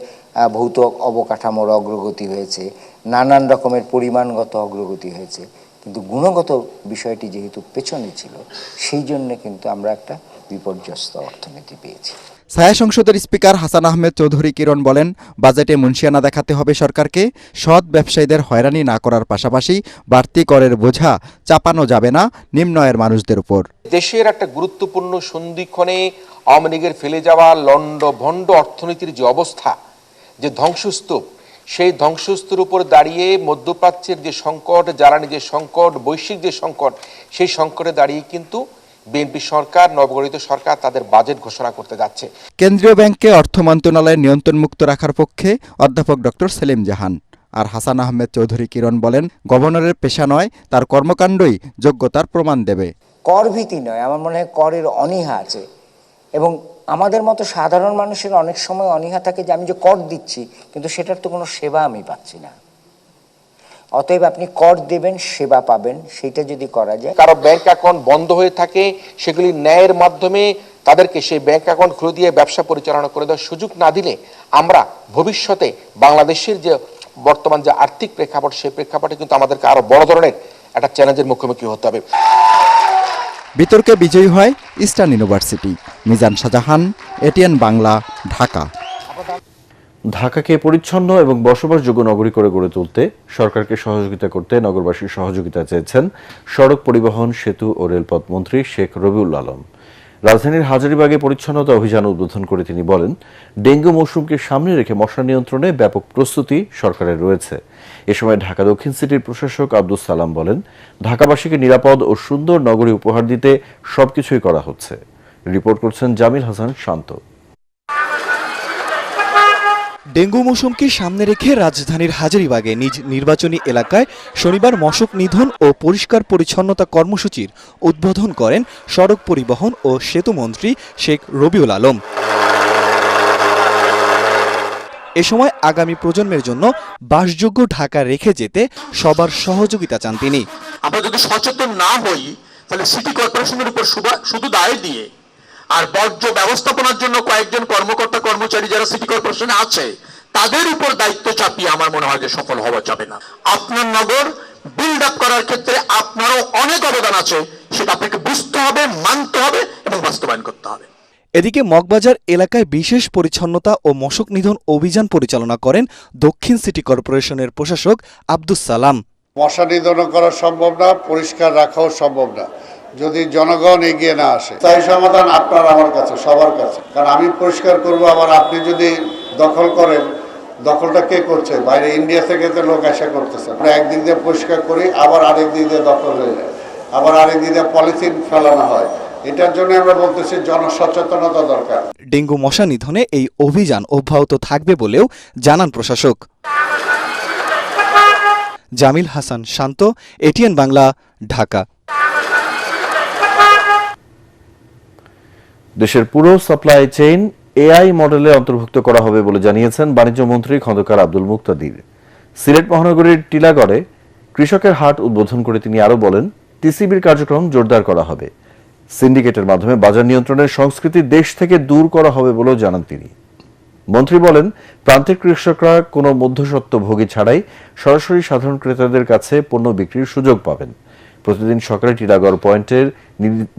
ভৌত অবকাঠামোর অগ্রগতি হয়েছে, নানান রকমের পরিমাণগত অগ্রগতি হয়েছে, কিন্তু গুণগত বিষয়টি যেহেতু পেছনে ছিল, সেই জন্য কিন্তু আমরা একটা বিপর্যস্ত অর্থনীতি পেয়েছি। ছায়া সংসদের স্পিকার হাসান আহমেদ চৌধুরী কিরণ বলেন, বাজেটে মুনশিয়ানা দেখাতে হবে সরকারকে। সৎ ব্যবসায়ীদের হয়রানি না করার পাশাপাশি বাড়তি করের বোঝা চাপানো যাবে না নিম্ন আয়ের মানুষদের উপর। দেশের একটা গুরুত্বপূর্ণ সন্ধিক্ষণে আওয়ামী লীগের ফেলে যাওয়া লন্ডভন্ড অর্থনীতির যে অবস্থা, যে ধ্বংসস্তূপ, সেই ধ্বংসস্তূপের উপর দাঁড়িয়ে মধ্যপ্রাচ্যের যে সংকট, জ্বালানি যে সংকট, বৈশ্বিক যে সংকট, সেই সংকটে দাঁড়িয়ে কিন্তু বিএনপি সরকার, নবগঠিত সরকার তাদের বাজেট ঘোষণা করতে যাচ্ছে। কেন্দ্রীয় ব্যাংকে অর্থ মন্ত্রণালয়ের নিয়ন্ত্রণমুক্ত রাখার পক্ষে অধ্যাপক ডক্টর সেলিম জাহান। আর হাসান আহমেদ চৌধুরী কিরণ বলেন, গভর্নরের পেশা নয়, তার কর্মকাণ্ডই যোগ্যতার প্রমাণ দেবে। কর ভীতি নয়, আমার মনে হয় করের অনীহা আছে। এবং আমাদের মতো সাধারণ মানুষের অনেক সময় অনীহা থাকে যে আমি যে কর দিচ্ছি কিন্তু সেটার তো কোনো সেবা আমি পাচ্ছি না। অতএব আপনি কর দেবেন, সেবা পাবেন, সেটা যদি করা যায়। কারো ব্যাংক অ্যাকাউন্ট বন্ধ হয়ে থাকে, সেগুলি ন্যায়ের মাধ্যমে তাদেরকে সেই ব্যাংক অ্যাকাউন্ট খুলে দিয়ে ব্যবসা পরিচালনা করে দেওয়ার সুযোগ না দিলে আমরা ভবিষ্যতে বাংলাদেশের যে বর্তমান যে আর্থিক প্রেক্ষাপট, সেই প্রেক্ষাপটে কিন্তু আমাদেরকে আরো বড় ধরনের একটা চ্যালেঞ্জের মুখোমুখি হতে হবে। বিতর্কে বিজয়ী হয় eastern university. Mizan Shahjahan, ATN Bangla, Dhaka. ঢাকাকে পরিচ্ছন্ন এবং বসবাসযোগ্য নগরী করে গড়ে তুলতে সরকারকে সহযোগিতা করতে নগরবাসীর সহযোগিতা চেয়েছেন সড়ক পরিবহন, সেতু ও রেলপথ মন্ত্রী শেখ রবিউল আলম। রাজধানীর হাজারীবাগে পরিচ্ছন্নতা অভিযান উদ্বোধন করে তিনি বলেন, ডেঙ্গু মৌসুমকে সামনে রেখে মশা নিয়ন্ত্রণে ব্যাপক প্রস্তুতি সরকারের রয়েছে। এ সময় ঢাকা দক্ষিণ সিটির প্রশাসক আব্দুস সালাম বলেন, ঢাকাবাসীকে নিরাপদ ও সুন্দর নগরী উপহার দিতে সবকিছুই করা হচ্ছে। রিপোর্ট করছেন জামিল হাসান শান্ত। ডেঙ্গু মৌসুমকে সামনে রেখে রাজধানীর হাজারীবাগে নিজ নির্বাচনী এলাকায় শনিবার মশক নিধন ও পরিষ্কার পরিচ্ছন্নতা কর্মসূচির উদ্বোধন করেন সড়ক পরিবহন ও সেতু মন্ত্রী শেখ রবিউল আলম। এ সময় আগামী প্রজন্মের জন্য বাসযোগ্য ঢাকা রেখে যেতে সবার সহযোগিতা চান তিনি। আমরা যদি সচেতন না হই তাহলে সিটি কর্পোরেশনের উপর শুধু দায় দিয়ে আর বর্জ্য ব্যবস্থাপনার জন্য কয়েকজন কর্মকর্তা কর্মচারী যারা সিটি কর্পোরেশনে আছে তাদের উপর দায়িত্ব চাপিয়ে আমার মনে হয় যে সফল হওয়া যাবে না। আপনার নগর বিল্ড আপ করার ক্ষেত্রে আপনারও অনেক অবদান আছে, সেটা আপনাকে বুঝতে হবে, মানতে হবে এবং বাস্তবায়ন করতে হবে। এদিকে মগবাজার এলাকায় বিশেষ পরিচ্ছন্নতা ও মশক নিধন অভিযান পরিচালনা করেন দক্ষিণ সিটি কর্পোরেশনের প্রশাসক আব্দুস সালাম। মশা নিধন করা সম্ভব না, পরিষ্কার রাখাও সম্ভব না যদি জনগণ এগিয়ে না আসে। তাই সমাধান আপনার আমার কাছে, সবার কাছে। কারণ আমি পরিষ্কার করবো, আবার আপনি যদি দখল করেন, দখলটা কে করছে? বাইরে ইন্ডিয়া থেকে তো লোক আসা করতেছে। আমরা একদিক দিয়ে পরিষ্কার করি, আবার আরেক দিক দিয়ে দখল হয়ে যায়, আবার আরেক দিক দিয়ে পলিথিন ফেলানো হয়। এটার জন্য আমরা বলতেছি জনসচেতনতা দরকার। ডেঙ্গু মশা নিধনে এই অভিযান অব্যাহত থাকবে বলেও জানান প্রশাসক। জামিল হাসান শান্ত, এটিএন বাংলা, ঢাকা। দেশের পুরো সাপ্লাই চেইন এআই মডেলে অন্তর্ভুক্ত করা হবে বলে জানিয়েছেন বাণিজ্য মন্ত্রী খন্দকার আব্দুল মুক্তাদির। সিলেট মহানগরীর টিলাগড়ে কৃষকের হাট উদ্বোধন করে তিনি আরো বলেন, টিসিবির কার্যক্রম জোরদার করা হবে। সিন্ডিকেটের মাধ্যমে বাজার নিয়ন্ত্রণের সংস্কৃতি দেশ থেকে দূর করা হবে বলেও জানান তিনি। মন্ত্রী বলেন, প্রান্তিক কৃষকরা কোনো মধ্যস্বত্বভোগী ছাড়াই সরাসরি সাধারণ ক্রেতাদের কাছে পণ্য বিক্রির সুযোগ পাবেন। প্রতিদিন সকালে টিলাগড় পয়েন্টের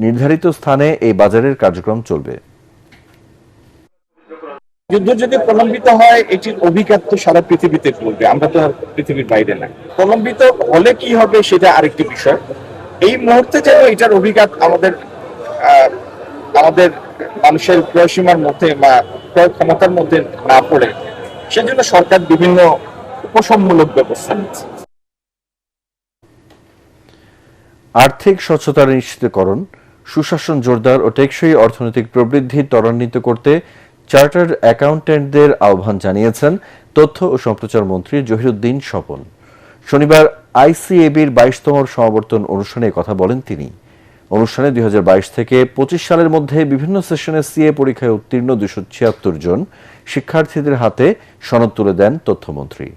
নির্ধারিত স্থানে এই বাজারের কার্যক্রম চলবে। যুদ্ধ যদি প্রলম্বিত হয়, এটির অভিজ্ঞতা তো সারা পৃথিবীতে চলবে, আমরা তো পৃথিবীর বাইরে না। প্রলম্বিত হলে কি হবে সেটা আরেকটি বিষয়। এই মুহূর্তে যেন এটার অভিজ্ঞতা আমাদের মানুষের ক্রয়সীমার মধ্যে বা ক্রয় ক্ষমতার মধ্যে না পড়ে, সেজন্য সরকার বিভিন্ন উপশমমূলক ব্যবস্থা নিচ্ছে। আর্থিক স্বচ্ছতা নিশ্চিতকরণ, সুশাসন জোরদার ও টেকসই অর্থনৈতিক প্রবৃদ্ধি ত্বরান্বিত করতে চার্টার্ড অ্যাকাউন্ট্যান্টদের আহ্বান জানিয়েছেন তথ্য ও সম্প্রচার মন্ত্রী জহিরুদ্দিন স্বপন। শনিবার আইসিএবির 22তম সমাবর্তন অনুষ্ঠানে কথা বলেন তিনি। অনুষ্ঠানে 2022 থেকে 25 সালের মধ্যে বিভিন্ন সেশনে সিএ পরীক্ষায় উত্তীর্ণ 276 জন শিক্ষার্থীদের হাতে সনদ তুলে দেন তথ্যমন্ত্রী।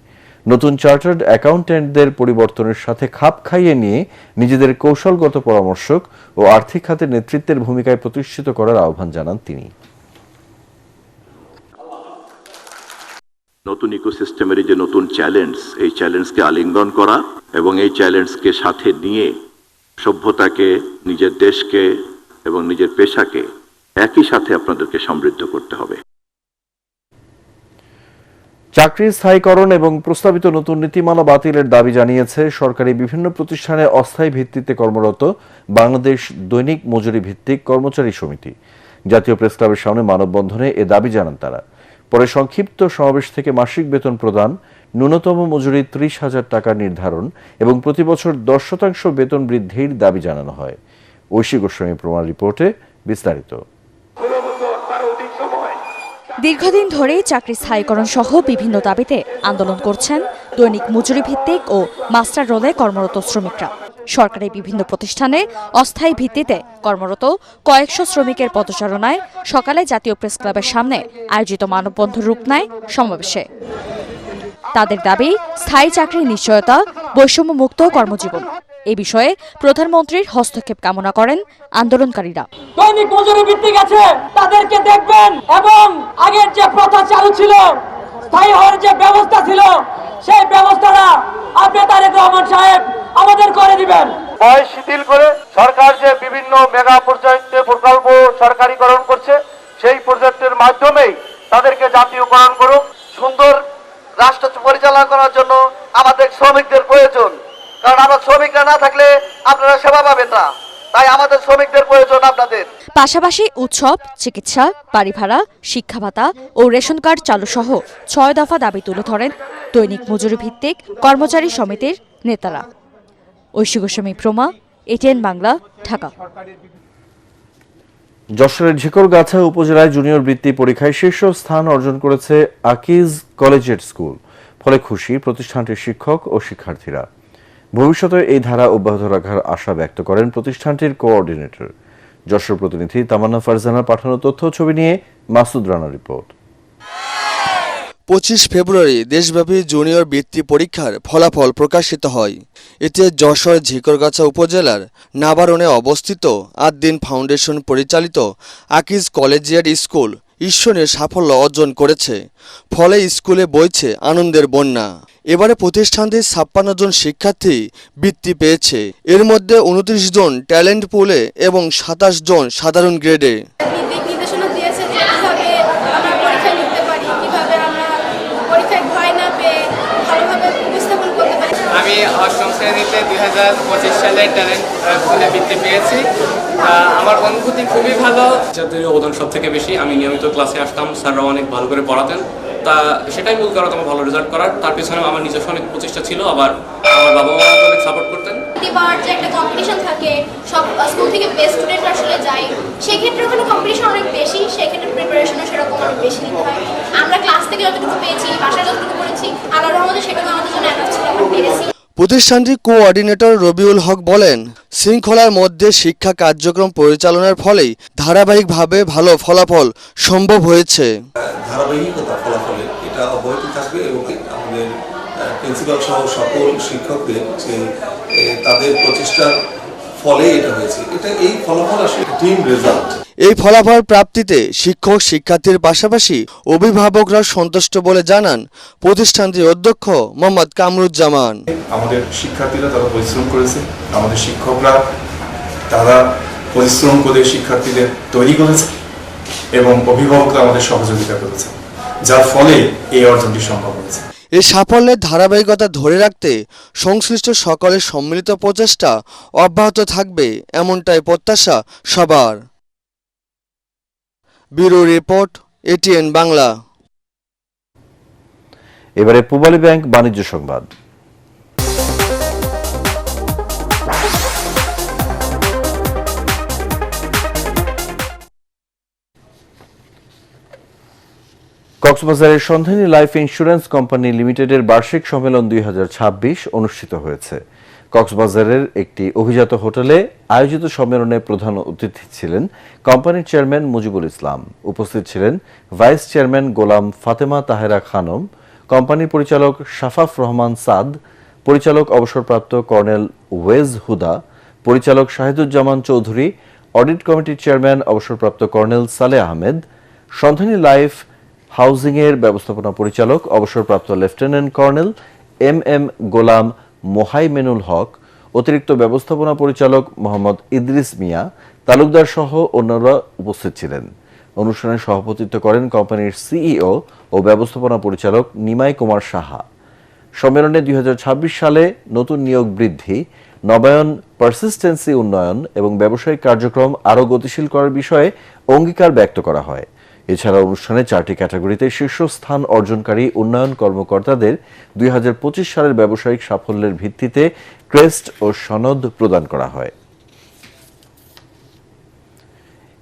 নতুন চার্টার্ড অ্যাকাউন্ট্যান্টদের পরিবর্তনের সাথে খাপ খাইয়ে নিয়ে নিজেদের কৌশলগত পরামর্শক ও আর্থিক খাতে নেতৃত্বের ভূমিকায় প্রতিষ্ঠিত করার আহ্বান জানান তিনি। নতুন ইকোসিস্টেমের যে নতুন চ্যালেঞ্জ, এই চ্যালেঞ্জকে আলিঙ্গন করা এবং এই চ্যালেঞ্জকে সাথে নিয়ে সভ্যতাকে, নিজের দেশকে এবং নিজের পেশাকে একই সাথে আপনাদেরকে সমৃদ্ধ করতে হবে। চাকরির স্থায়ীকরণ এবং প্রস্তাবিত নতুন নীতিমালা বাতিলের দাবি জানিয়েছে সরকারি বিভিন্ন প্রতিষ্ঠানে অস্থায়ী ভিত্তিতে কর্মরত বাংলাদেশ দৈনিক মজুরি ভিত্তিক কর্মচারী সমিতি। জাতীয় প্রেস ক্লাবের সামনে মানববন্ধনে এ দাবি জানান তারা। পরে সংক্ষিপ্ত সমাবেশ থেকে মাসিক বেতন প্রদান, ন্যূনতম মজুরি 30,000 টাকা নির্ধারণ এবং প্রতি বছর 10% বেতন বৃদ্ধির দাবি জানানো হয়। ঐশী গোস্বামী প্রমাণ রিপোর্টে বিস্তারিত। দীর্ঘদিন ধরেই চাকরি স্থায়ীকরণ সহ বিভিন্ন দাবিতে আন্দোলন করছেন দৈনিক মজুরি ভিত্তিক ও মাস্টার রোলে কর্মরত শ্রমিকরা। সরকারি বিভিন্ন প্রতিষ্ঠানে অস্থায়ী ভিত্তিতে কর্মরত কয়েকশো শ্রমিকের পদচারণায় সকালে জাতীয় প্রেস ক্লাবের সামনে আয়োজিত মানববন্ধন রূপ নেয় সমাবেশে। তাদের দাবি স্থায়ী চাকরির নিশ্চয়তা, বৈষম্য মুক্ত কর্মজীবন। এ বিষয়ে প্রধানমন্ত্রীর হস্তক্ষেপ কামনা করেন আন্দোলনকারীরা। দৈনিক মজুরি ভিত্তিক আছে, তাদেরকে দেখবেন এবং আগের যে প্রথা চালু ছিল, স্থায়ী হওয়ার যে ব্যবস্থা ছিল, সেই ব্যবস্থাটা আপনি তারেক রহমান সাহেব আমাদের করে দিবেন। শিথিল করে সরকার যে বিভিন্ন মেগা প্রজেক্টে প্রকল্প সরকারিকরণ করছে, সেই প্রজেক্টের মাধ্যমেই তাদেরকে জাতীয়করণ করুক। সুন্দর রাষ্ট্র পরিচালনা করার জন্য আমাদের শ্রমিকদের প্রয়োজন, কারণ আমার শ্রমিকরা না থাকলে আপনারা সেবা পাবেন না, তাই আমাদের শ্রমিকদের প্রয়োজন আপনাদের। পাশাপাশি উৎসব, চিকিৎসা, বাড়ি ভাড়া, শিক্ষা ভাতা ও রেশন কার্ড চালু সহ 6 দফা দাবি তুলে ধরেন দৈনিক মজুরি ভিত্তিক কর্মচারী সমিতির নেতারা। ঐশী গোস্বামী প্রমা, এটিএন বাংলা, ঢাকা। যশোরের ঝিকরগাছা উপজেলায় জুনিয়র বৃত্তি পরীক্ষায় শীর্ষ স্থান অর্জন করেছে আকিজ কলেজিয়েট স্কুল। ফলে খুশি প্রতিষ্ঠানটির শিক্ষক ও শিক্ষার্থীরা। ভবিষ্যতে এই ধারা অব্যাহত রাখার আশা ব্যক্ত করেন প্রতিষ্ঠানটির কোঅর্ডিনেটর। যশোর প্রতিনিধি তামান্না ফারজানার পাঠানো তথ্য ছবি নিয়ে মাসুদ রানার রিপোর্ট। 25 ফেব্রুয়ারি দেশব্যাপী জুনিয়র বৃত্তি পরীক্ষার ফলাফল প্রকাশিত হয়। এতে যশোর ঝিকরগাছা উপজেলার নাবারণে অবস্থিত আদ্দিন ফাউন্ডেশন পরিচালিত আকিজ কলেজিয়েট স্কুল ঈর্ষণীয় সাফল্য অর্জন করেছে। ফলে স্কুলে বইছে আনন্দের বন্যা। এবারে প্রতিষ্ঠানটির 56 জন শিক্ষার্থী বৃত্তি পেয়েছে। এর মধ্যে 29 জন ট্যালেন্ট পুলে এবং 27 জন সাধারণ গ্রেডে। আমি অষ্টম শ্রেণীতে 2025 সালে ট্যালেন্ট পুলে বৃত্তি পেয়েছি। আমার অনুভূতি খুবই ভালো। ছাত্রীর অবদান সব থেকে বেশি। আমি নিয়মিত ক্লাসে আসতাম, স্যাররা অনেক ভালো করে পড়াতেন। তা সেটাই মূল কারণ আমার ভালো রেজাল্ট করার। তার পিছনে আমার নিজস্ব অনেক প্রচেষ্টা ছিল, আবার আমার বাবা মা অনেক সাপোর্ট করতেন। প্রতিবার যে একটা কম্পিটিশন থাকে, সব স্কুল থেকে বেস্ট স্টুডেন্ট আসলে যায়, সেই ক্ষেত্রে ওখানে কম্পিটিশন অনেক বেশি, সেই ক্ষেত্রে প্রিপারেশনও সেরকম অনেক বেশি নিতে হয়। আমরা ক্লাস থেকে যতটুকু পেয়েছি, বাসায় যতটুকু পড়েছি, আল্লাহর রহমতে সেটুকু আমাদের জন্য এনাফ ছিল, আমরা পেরেছি। প্রতিষ্ঠানটির কোঅর্ডিনেটর রবিউল হক বলেন, শৃঙ্খলার মধ্যে শিক্ষা কার্যক্রম পরিচালনার ফলেই ধারাবাহিকভাবে ভালো ফলাফল সম্ভব হয়েছে। ধারাবাহিকতা ফলাফলে এটা অব্যাহত থাকবে এবং আমাদের প্রিন্সিপাল সহ সকল শিক্ষকদের যে তাদের প্রচেষ্টার ফলে এটা হয়েছে। এটা এই ফলাফল আসলে টিম রেজাল্ট। এই ফলাফল প্রাপ্তিতে শিক্ষক শিক্ষার্থীর পাশাপাশি অভিভাবকরা সন্তুষ্ট বলে জানান প্রতিষ্ঠানটির অধ্যক্ষ মোহাম্মদ কামরুজ্জামান। আমাদের শিক্ষার্থীরা তারা পরিশ্রম করেছে, আমাদের শিক্ষকরা তারা পরিশ্রম করে শিক্ষার্থীদের তৈরি করেছে এবং অভিভাবকরা আমাদের সহযোগিতা করেছে, যার ফলে এই অর্জনটি সম্ভব হয়েছে। এই সাফল্যের ধারাবাহিকতা ধরে রাখতে সংশ্লিষ্ট সকলের সম্মিলিত প্রচেষ্টা অব্যাহত থাকবে, এমনটাই প্রত্যাশা সবার। Bureau report, ATN Bangla. এবারে পূবালী ব্যাংক বাণিজ্য সংবাদ। কক্সবাজারের সন্ধানী লাইফ ইন্স্যুরেন্স কোম্পানি লিমিটেডের বার্ষিক সম্মেলন 2026 অনুষ্ঠিত হয়েছে। কক্সবাজারের একটি অভিজাত হোটেলে আয়োজিত সম্মেলনে প্রধান অতিথি ছিলেন কোম্পানির চেয়ারম্যান মুজিবুল ইসলাম। উপস্থিত ছিলেন ভাইস চেয়ারম্যান গোলাম ফাতেমা তাহেরা খানম, কোম্পানির পরিচালক শাফাফ রহমান সাদ, পরিচালক অবসরপ্রাপ্ত কর্নেল ওয়েজ হুদা, পরিচালক শাহিদুজ্জামান চৌধুরী, অডিট কমিটির চেয়ারম্যান অবসরপ্রাপ্ত কর্নেল সালেহ আহমেদ, সন্ধানী লাইফ হাউজিংয়ের ব্যবস্থাপনা পরিচালক অবসরপ্রাপ্ত লেফটেন্যান্ট কর্নেল এম গোলাম মোহাইমেনুল হক, অতিরিক্ত ব্যবস্থাপনা পরিচালক মোহাম্মদ ইদ্রিস মিয়া, তালুকদার সহ অন্যরা উপস্থিত ছিলেন। অনুষ্ঠানে সভাপতিত্ব করেন কোম্পানির সিইও ও ব্যবস্থাপনা পরিচালক নিমাই কুমার সাহা। সম্মেলনে 2026 সালে নতুন নিয়োগ বৃদ্ধি, নবায়ন, পারসিস্টেন্সি উন্নয়ন এবং ব্যবসায়িক কার্যক্রম আরও গতিশীল করার বিষয়ে অঙ্গীকার ব্যক্ত করা হয়। এছাড়া অনুষ্ঠানে 4টি ক্যাটাগরিতে শীর্ষস্থান অর্জনকারী উন্নয়ন কর্মকর্তাদের 2025 সালের ব্যবসায়িক সাফল্যের ভিত্তিতে ক্রেস্ট ও সনদ প্রদান করা হয়।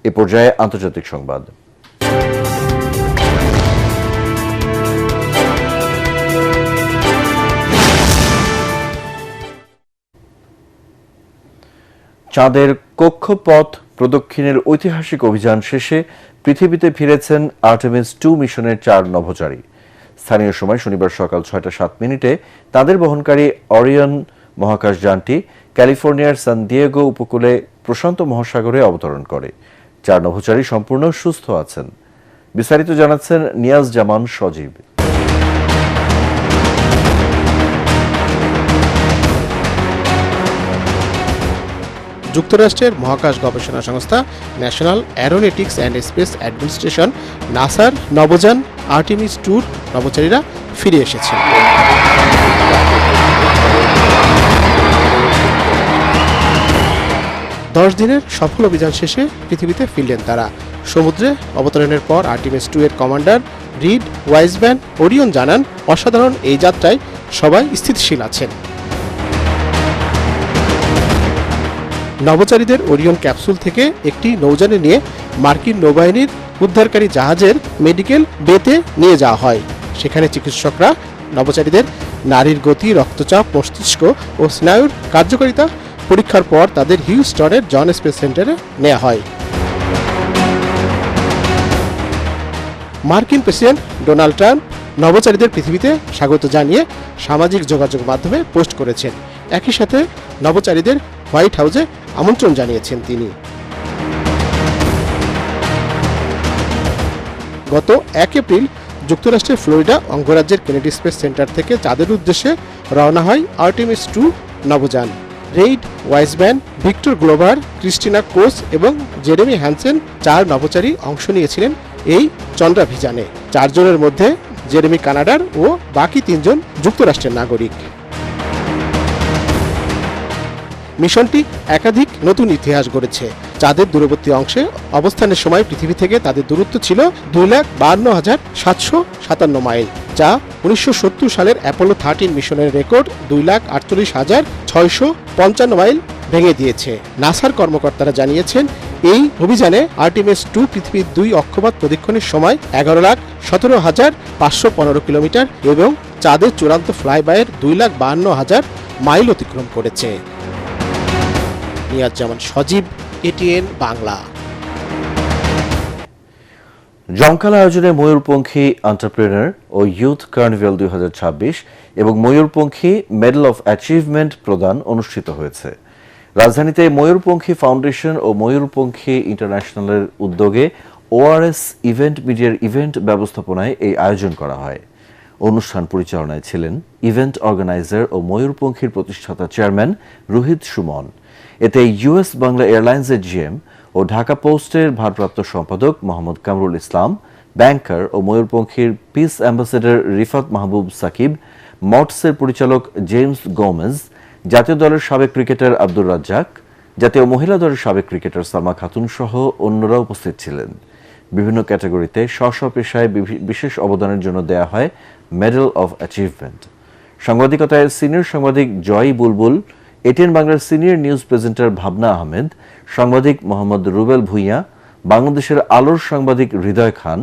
এ পর্যায়ে আন্তর্জাতিক সংবাদ। চাঁদের কক্ষপথ প্রদক্ষিণের ঐতিহাসিক অভিযান শেষে পৃথিবীতে ফিরেছেন আর্টেমিস 2 মিশনের 4 নভোচারী। স্থানীয় সময় শনিবার সকাল 6টা 7 মিনিটে তাদের বহনকারী অরিয়ন মহাকাশযানটি ক্যালিফোর্নিয়ার সান দিয়েগো উপকূলে প্রশান্ত মহাসাগরে অবতরণ করে। 4 নভোচারী সম্পূর্ণ সুস্থ আছেন। বিস্তারিত জানাচ্ছেন নিয়াজ জামান সজীব। যুক্তরাষ্ট্রের মহাকাশ গবেষণা সংস্থা national Aeronautics and space administration নাসার নভোযান আর্টেমিস 2 নভোচারীরা ফিরে এসেছে। দশ দিনের সফল অভিযান শেষে পৃথিবীতে ফিরলেন তারা। সমুদ্রে অবতরণের পর আর্টেমিস 2 এর কমান্ডার রিড ওয়াইজম্যান ওরিয়ন জানান, অসাধারণ এই যাত্রায় সবাই স্থিতিশীল আছেন। নভোচারীদের ওরিয়ন ক্যাপসুল থেকে একটি নৌযানে নিয়ে মার্কিন নৌবাহিনীর উদ্ধারকারী জাহাজের মেডিকেল বেতে নিয়ে যাওয়া হয়। সেখানে চিকিৎসকরা নভোচারীদের নাড়ির গতি, রক্তচাপ, মস্তিষ্ক ও স্নায়ুর কার্যকারিতা পরীক্ষার পর তাদের হিউস্টনের জন স্পেস সেন্টারে নেওয়া হয়। মার্কিন প্রেসিডেন্ট ডোনাল্ড ট্রাম্প নভোচারীদের পৃথিবীতে স্বাগত জানিয়ে সামাজিক যোগাযোগ মাধ্যমে পোস্ট করেছেন। একই সাথে নভোচারীদের হোয়াইট হাউসে আমন্ত্রণ জানিয়েছেন তিনি। গত 1 এপ্রিল যুক্তরাষ্ট্রের ফ্লোরিডা অঙ্গরাজ্যের কেনেডি স্পেস সেন্টার থেকে চাঁদের উদ্দেশ্যে রওনা হয় আর্টেমিস 2 নভোযান। Reid Wiseman, Victor Glover, Christina Koch এবং জেরেমি হ্যানসেন 4 নভোচারী অংশ নিয়েছিলেন এই চন্দ্রাভিযানে। 4 জনের মধ্যে জেরেমি কানাডার ও বাকি 3 জন যুক্তরাষ্ট্রের নাগরিক। মিশনটি একাধিক নতুন ইতিহাস গড়েছে। চাঁদের দূরবর্তী অংশে অবস্থানের সময় পৃথিবী থেকে তাদের দূরত্ব ছিল 2,52,757 মাইল, যা 1970 সালের অ্যাপোলো 13 মিশনের রেকর্ড 2,48,655 মাইল ভেঙে দিয়েছে। নাসার কর্মকর্তারা জানিয়েছেন, এই অভিযানে আর্টেমিস 2 পৃথিবীর 2 অক্ষপথ প্রদক্ষিণের সময় 11,17,515 কিলোমিটার এবং চাঁদের চূড়ান্ত ফ্লাইবাইয়ের 2,52,000 মাইল অতিক্রম করেছে। নিয়াজ জামান সজীব, এটিএন বাংলা। জমকালো আয়োজনে ময়ূরপঙ্খী এন্টারপ্রেনার ও ইউথ কার্নিভাল 2026 এবং ময়ূরপঙ্খী মেডেল অফ অ্যাচিভমেন্ট প্রদান অনুষ্ঠিত হয়েছে। রাজধানীতে ময়ূরপঙ্খী ফাউন্ডেশন ও ময়ূরপঙ্খী ইন্টারন্যাশনালের উদ্যোগে ওআরএস ইভেন্ট মিডিয়ার ইভেন্ট ব্যবস্থাপনায় এই আয়োজন করা হয়। অনুষ্ঠান পরিচালনায় ছিলেন ইভেন্ট অর্গানাইজার ও ময়ূরপঙ্খীর প্রতিষ্ঠাতা চেয়ারম্যান রোহিত সুমন। এতে ইউএস বাংলা এয়ারলাইন্সের জিএম ও ঢাকা পোস্টের ভারপ্রাপ্ত সম্পাদক মোহাম্মদ কামরুল ইসলাম, ব্যাংকার ও ময়ূরপঙ্খীর পিস অ্যাম্বাসেডর রিফাত মাহবুব সাকিব, মটসের পরিচালক জেমস গোমেজ, জাতীয় দলের সাবেক ক্রিকেটার আব্দুর রাজ্জাক, জাতীয় মহিলা দলের সাবেক ক্রিকেটার সালমা খাতুন সহ অন্যরা উপস্থিত ছিলেন। বিভিন্ন ক্যাটাগরিতে স্ব পেশায় বিশেষ অবদানের জন্য দেয়া হয় মেডেল অফ অ্যাচিভমেন্ট। সাংবাদিকতায় সিনিয়র সাংবাদিক জয় বুলবুল, এটিএন বাংলার সিনিয়র নিউজ প্রেজেন্টার ভাবনা আহমেদ, সাংবাদিক মোহাম্মদ রুবেল ভুঁইয়া, বাংলাদেশের আলোর সাংবাদিক হৃদয় খান,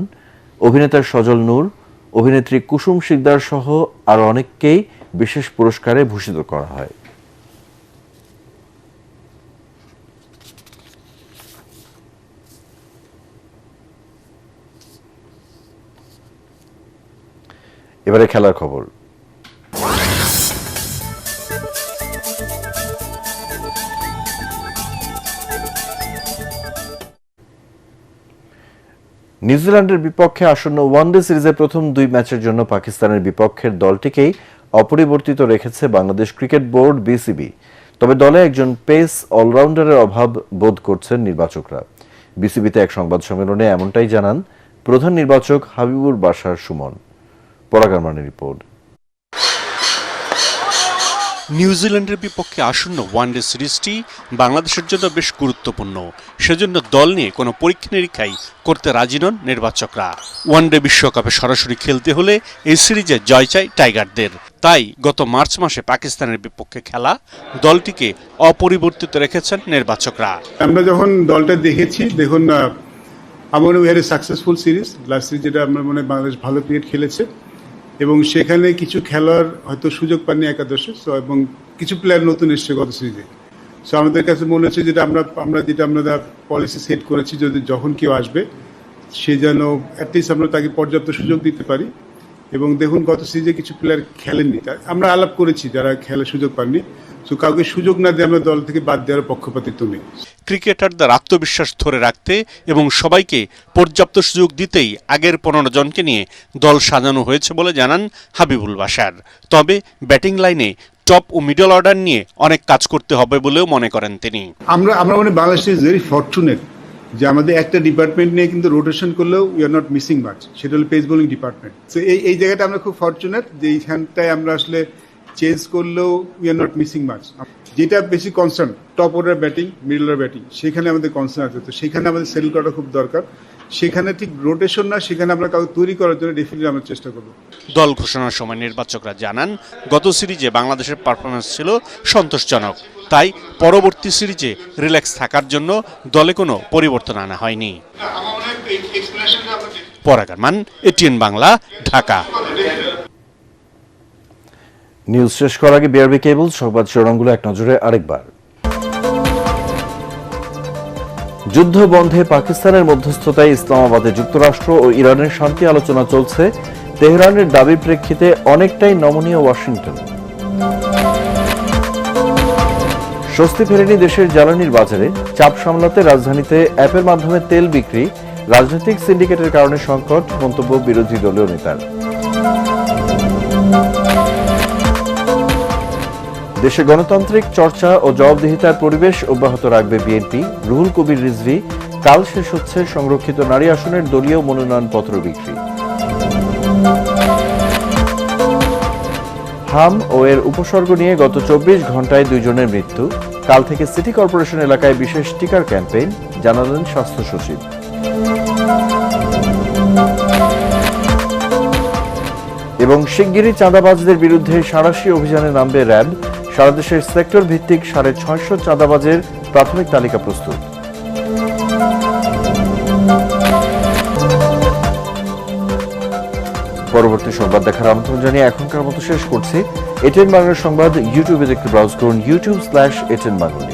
অভিনেতা সজল নূর, অভিনেত্রী কুসুম শিকদার সহ আরো অনেককেই বিশেষ পুরস্কারে ভূষিত করা হয়। এবারে খেলার খবর। নিউজিল্যান্ডের বিপক্ষে আসন্ন ওয়ানডে সিরিজের প্রথম 2 ম্যাচের জন্য পাকিস্তানের বিপক্ষের দলটিকেই অপরিবর্তিত রেখেছে বাংলাদেশ ক্রিকেট বোর্ড বিসিবি। তবে দলে একজন পেস অলরাউন্ডারের অভাব বোধ করছেন নির্বাচকরা। বিসিবিতে এক সংবাদ সম্মেলনে এমনটাই জানান প্রধান নির্বাচক হাবিবুর বাশার সুমন। পরাগারমানের রিপোর্ট। নিউজিল্যান্ডের বিপক্ষে আসন্ন ওয়ানডে সিরিজটি বাংলাদেশের জন্য বেশ গুরুত্বপূর্ণ। সেজন্য দল নিয়ে কোনো পরীক্ষা নিরীক্ষাই করতে রাজি নন নির্বাচকরা। ওয়ানডে বিশ্বকাপে সরাসরি খেলতে হলে এই সিরিজে জয় চাই টাইগারদের। তাই গত মার্চ মাসে পাকিস্তানের বিপক্ষে খেলা দলটিকে অপরিবর্তিত রেখেছেন নির্বাচকরা। আমরা যখন দলটা দেখেছি, দেখুন আমার we had a successful series. Last series যেটা আমরা মনে বাংলাদেশ ভালো ক্রিকেট খেলেছে এবং সেখানে কিছু খেলোয়াড় হয়তো সুযোগ পাননি একাদশে, সো এবং কিছু প্লেয়ার নতুন এসছে গত সিরিজে। সো আমাদের কাছে মনে হচ্ছে যেটা আমরা পলিসি সেট করেছি, যদি যখন কেউ আসবে সে যেন অ্যাটলিস্ট আমরা তাকে পর্যাপ্ত সুযোগ দিতে পারি এবং দেখুন গত সিরিজে কিছু প্লেয়ার খেলেননি, আমরা আলাপ করেছি যারা খেলার সুযোগ পাননি। তো কাউকে সুযোগ না দিয়ে আমরা দল থেকে বাদ দেওয়ার পক্ষপাতিত্ব নেই। ক্রিকেটারদের আত্মবিশ্বাস ধরে রাখতে এবং সবাইকে পর্যাপ্ত সুযোগ দিতেই আগের 15 জনকে নিয়ে দল সাজানো হয়েছে বলে জানান হাবিবুল বাশার। তবে ব্যাটিং লাইনে টপ ও মিডল অর্ডার নিয়ে অনেক কাজ করতে হবে বলেও মনে করেন তিনি। আমরা মানে বাংলাদেশ ইজ ভেরি ফরচুনেট যে আমাদের একটা ডিপার্টমেন্ট নিয়ে কিন্তু রোটেশন করলেও we are not missing much, সেটা হলো পেস বোলিং ডিপার্টমেন্ট। তো এই জায়গাটা আমরা খুব ফরচুনেট যে এইখানটায় আমরা আসলে চেঞ্জ করলেও we are not missing much. যেটা বেশি concern top order batting, middle order batting, সেখানে আমাদের কনসার্ন আছে। তো সেখানে আমাদের সেটেল করা খুব দরকার। সেখানে ঠিক রোটেশন না, সেখানে আমরা কাউকে তৈরি করার জন্য ডেফিনেটলি আমরা চেষ্টা করব। দল ঘোষণার সময় নির্বাচকরা জানান গত সিরিজে বাংলাদেশের পারফরমেন্স ছিল সন্তোষজনক, তাই পরবর্তী সিরিজে রিল্যাক্স থাকার জন্য দলে কোনো পরিবর্তন আনা হয়নি। পরাগ আরমান, এটিএন বাংলা, ঢাকা। নিউজ শেষ করার আগে বিআরবি কেবল সংবাদ শিরোনামগুলো এক নজরে আরেকবার। যুদ্ধ বন্ধে পাকিস্তানের মধ্যস্থতায় ইসলামাবাদে যুক্তরাষ্ট্র ও ইরানের শান্তি আলোচনা চলছে। তেহরানের দাবির প্রেক্ষিতে অনেকটাই নমনীয় ওয়াশিংটন। স্বস্তি ফেরেনি দেশের জ্বালানির বাজারে, চাপ সামলাতে রাজধানীতে অ্যাপের মাধ্যমে তেল বিক্রি, রাজনৈতিক সিন্ডিকেটের কারণে সংকট, মন্তব্য বিরোধী দলীয় নেতার। দেশে গণতান্ত্রিক চর্চা ও জবাবদিহিতার পরিবেশ অব্যাহত রাখবে বিএনপি, রুহুল কবির রিজভী। কাল শেষ হচ্ছে সংরক্ষিত নারী আসনের দলীয় মনোনয়নপত্র বিক্রি। হাম ও এর উপসর্গ নিয়ে গত 24 ঘন্টায় 2 জনের মৃত্যু। কাল থেকে সিটি কর্পোরেশন এলাকায় বিশেষ টিকার ক্যাম্পেইন, জানালেন স্বাস্থ্য সচিব। এবং শিগগিরই চাঁদাবাজদের বিরুদ্ধে সাঁড়াশি অভিযানে নামবে র্যাব। সারা দেশের সেক্টর ভিত্তিক 650 চাঁদাবাজের প্রাথমিক তালিকা প্রস্তুত। পরবর্তী সংবাদ দেখার আমন্ত্রণ জানিয়ে এখনকার মতো শেষ করছি। এটিএন বাংলার সংবাদ ইউটিউবে দেখতে ব্রাউজ করুন youtube/এটিএন বাংলা।